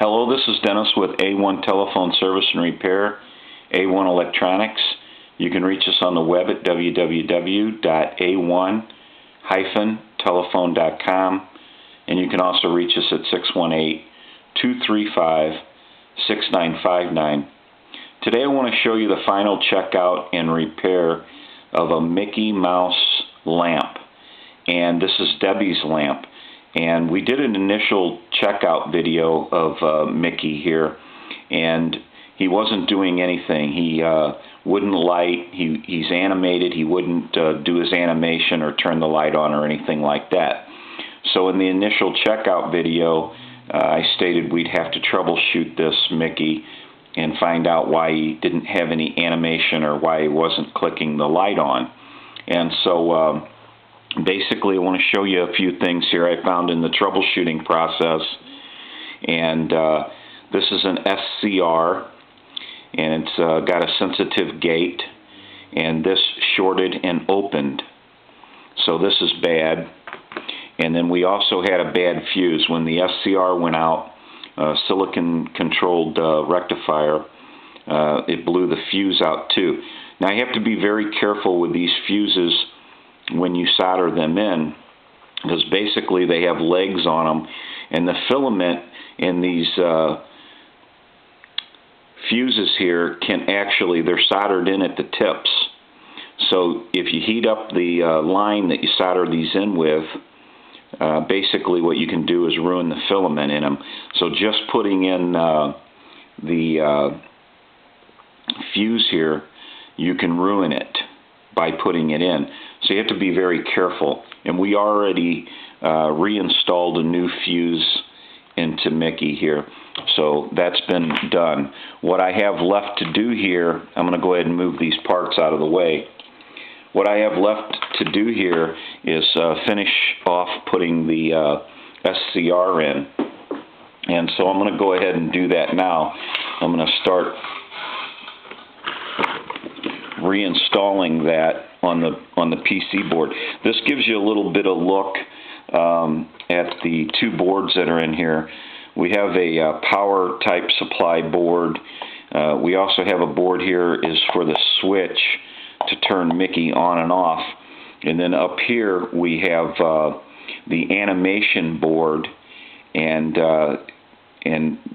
Hello, this is Dennis with A1 Telephone Service and Repair, A1 Electronics. You can reach us on the web at www.a1-telephone.com, and you can also reach us at 618-235-6959. Today I want to show you the final checkout and repair of a Mickey Mouse lamp, and this is Debbie's lamp. And we did an initial checkout video of Mickey here, and he wasn't doing anything. He wouldn't light. He's animated. He wouldn't do his animation or turn the light on or anything like that. So in the initial checkout video, I stated we'd have to troubleshoot this Mickey and find out why he didn't have any animation or why he wasn't clicking the light on. And so basically, I want to show you a few things here I found in the troubleshooting process. And this is an SCR, and it's got a sensitive gate, and this shorted and opened. So this is bad. And then we also had a bad fuse. When the SCR went out, silicon-controlled rectifier, it blew the fuse out too. Now you have to be very careful with these fuses when you solder them in, because basically they have legs on them, and the filament in these fuses here can actually, they're soldered in at the tips. So if you heat up the line that you solder these in with, basically what you can do is ruin the filament in them. So just putting in the fuse here, you can ruin it by putting it in. So you have to be very careful. And we already reinstalled a new fuse into Mickey here. So that's been done. What I have left to do here, I'm going to go ahead and move these parts out of the way. What I have left to do here is finish off putting the SCR in. And so I'm going to go ahead and do that now. I'm going to start reinstalling that on the PC board. This gives you a little bit of look at the two boards that are in here. We have a power type supply board. We also have a board here is for the switch to turn Mickey on and off. And then up here we have the animation board, and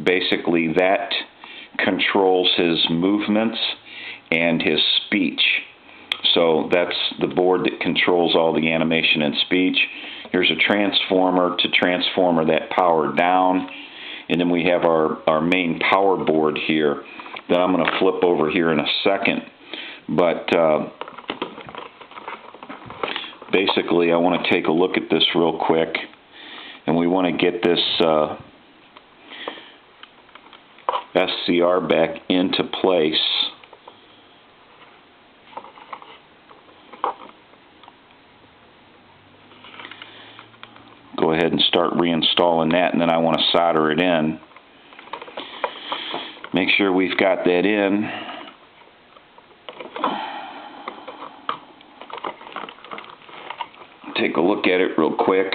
basically that controls his movements and his speech. So that's the board that controls all the animation and speech. Here's a transformer to transformer that power down. And then we have our main power board here that I'm going to flip over here in a second. But basically I want to take a look at this real quick. And we want to get this SCR back into place. Go ahead and start reinstalling that, and then I want to solder it in. Make sure we've got that in. Take a look at it real quick.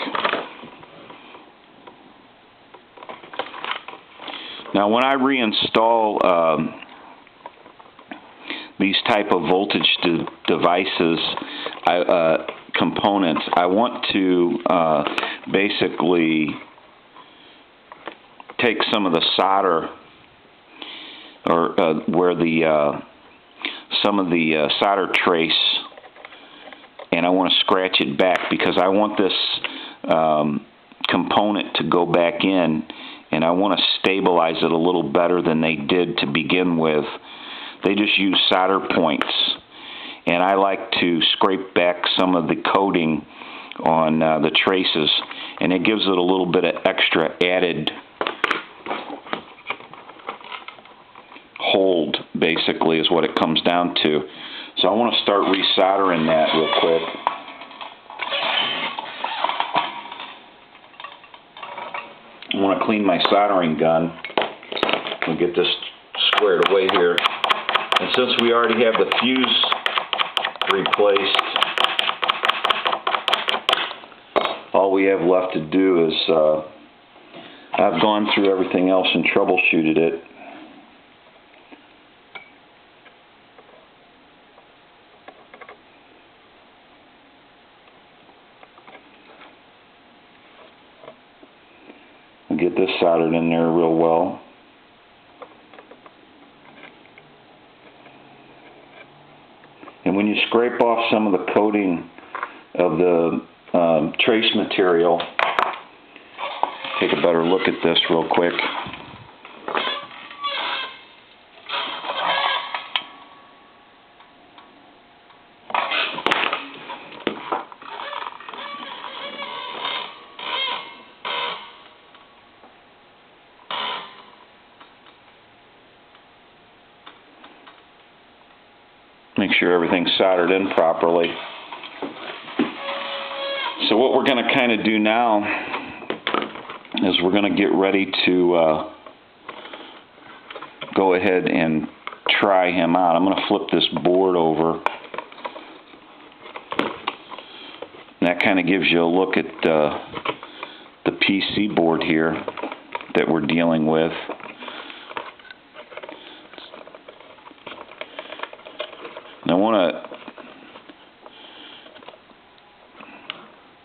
Now when I reinstall these type of voltage devices, components, I want to basically take some of the solder, or where the some of the solder trace, and I want to scratch it back, because I want this component to go back in, and I want to stabilize it a little better than they did to begin with. They just use solder points, and I like to scrape back some of the coating on the traces, and it gives it a little bit of extra added hold, basically, is what it comes down to. So I want to start resoldering that real quick. I want to clean my soldering gun. We'll get this squared away here. And since we already have the fuse replaced, all we have left to do is I've gone through everything else and troubleshooted it. I'll get this soldered in there real well. And when you scrape off some of the coating of the trace material, take a better look at this real quick. Make sure everything's soldered in properly. So what we're going to kind of do now is we're going to get ready to go ahead and try him out. I'm going to flip this board over. And that kind of gives you a look at the PC board here that we're dealing with. And I want to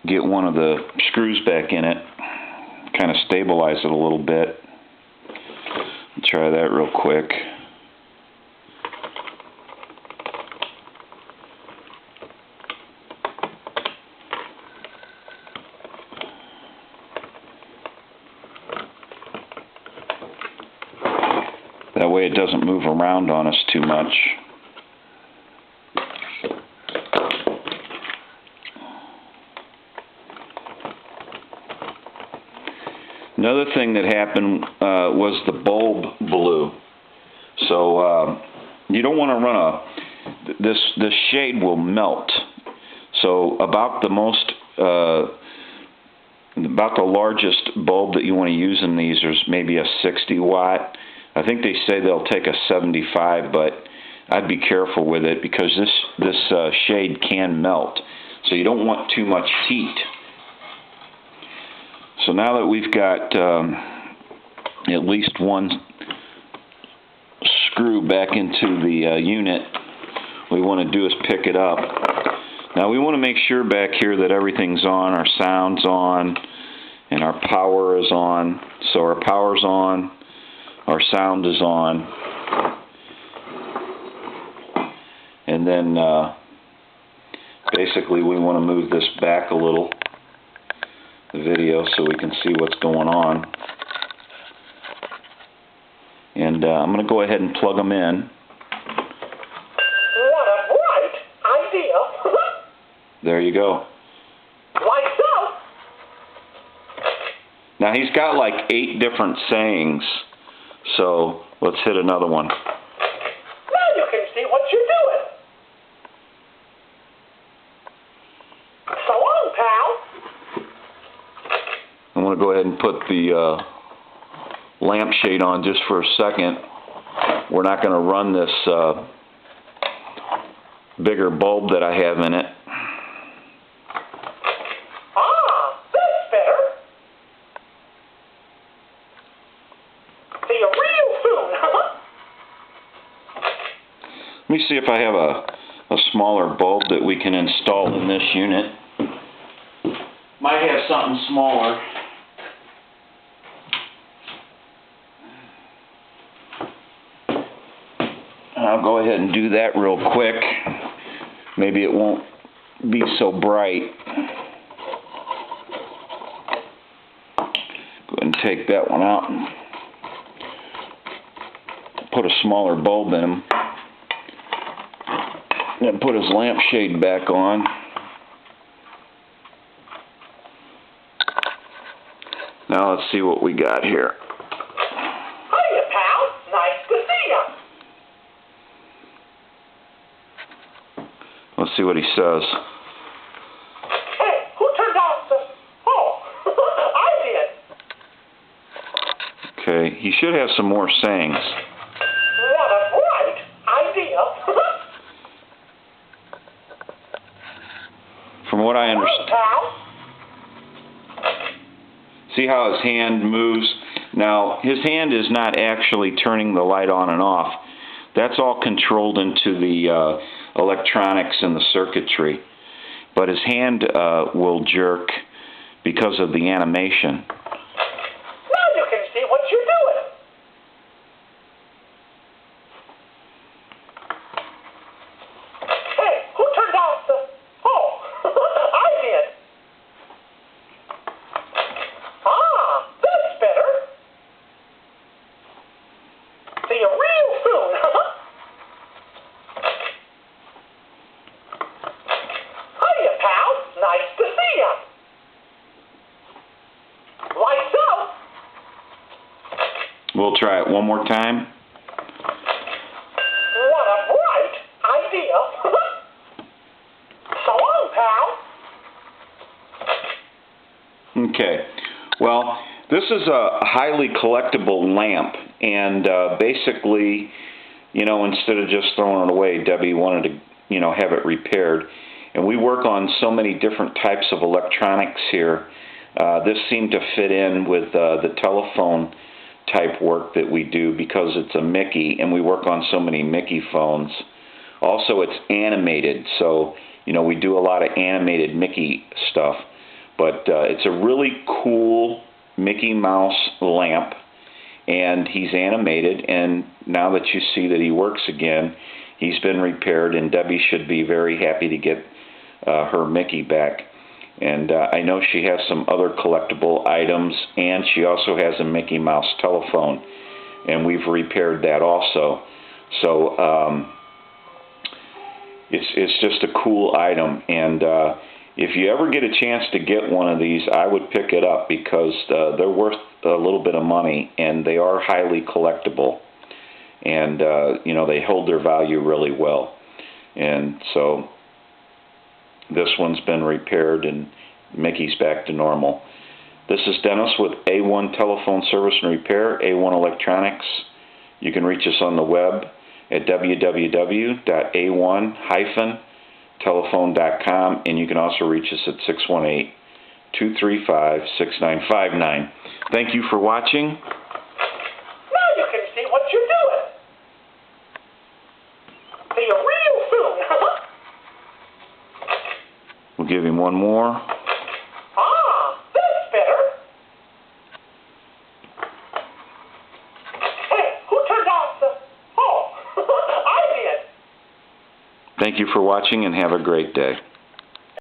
get one of the screws back in it, kind of stabilize it a little bit. Try that real quick. That way it doesn't move around on us too much. Another thing that happened was the bulb blew. So you don't want to run this shade will melt. So about the largest bulb that you want to use in these is maybe a 60 watt. I think they say they'll take a 75, but I'd be careful with it because this shade can melt. So you don't want too much heat. So now that we've got at least one screw back into the unit, what we want to do is pick it up. Now we want to make sure back here that everything's on, our sound's on, and our power is on. So our power's on, our sound is on. And then basically we want to move this back a little, the video, so we can see what's going on. And I'm going to go ahead and plug them in. What a bright idea. There you go. Why so? Now he's got like 8 different sayings, so let's hit another one. Now you can see what you're doing. So long, pal. I'm going to go ahead and put the lampshade on just for a second. We're not going to run this bigger bulb that I have in it. Ah, that's better. See you real soon, huh? Let me see if I have a smaller bulb that we can install in this unit. Might have something smaller. I'll go ahead and do that real quick. Maybe it won't be so bright. Go ahead and take that one out and put a smaller bulb in him. Then put his lampshade back on. Now let's see what we got here. Hiya, pal. Nice to see ya. Let's see what he says. Hey, who turned off the... Oh, I did. Okay, he should have some more sayings. What a bright idea. From what I understand, Pal. see how his hand moves Now, his hand is not actually turning the light on and off. That's all controlled into the electronics and the circuitry. But his hand will jerk because of the animation. Now you can see what you're doing. Hey, who turned off the... Oh, I did. Ah, that's better. See you real soon. Hiya, pal. Nice to see ya. Lights out. We'll try it one more time. What a bright idea. So long, pal. Okay. Well, this is a highly collectible lamp, and basically, instead of just throwing it away, Debbie wanted to, have it repaired. And we work on so many different types of electronics here. This seemed to fit in with the telephone type work that we do because it's a Mickey, and we work on so many Mickey phones. Also, it's animated, so we do a lot of animated Mickey stuff. But it's a really cool Mickey Mouse lamp, and he's animated, and now that you see that he works again, he's been repaired, and Debbie should be very happy to get her Mickey back. And I know she has some other collectible items, and she also has a Mickey Mouse telephone, and we've repaired that also. So it's just a cool item, and if you ever get a chance to get one of these, I would pick it up because they're worth a little bit of money, and they are highly collectible, and they hold their value really well. And so this one's been repaired, and Mickey's back to normal. This is Dennis with A1 Telephone Service and Repair, A1 Electronics. You can reach us on the web at www.a1-telephone.com, and you can also reach us at 618-235-6959. Thank you for watching. Now you can see what you're doing. See you real soon. We'll give him one more. Ah, that's better. Hey, who turned off the... Oh, I did. Thank you for watching, and have a great day.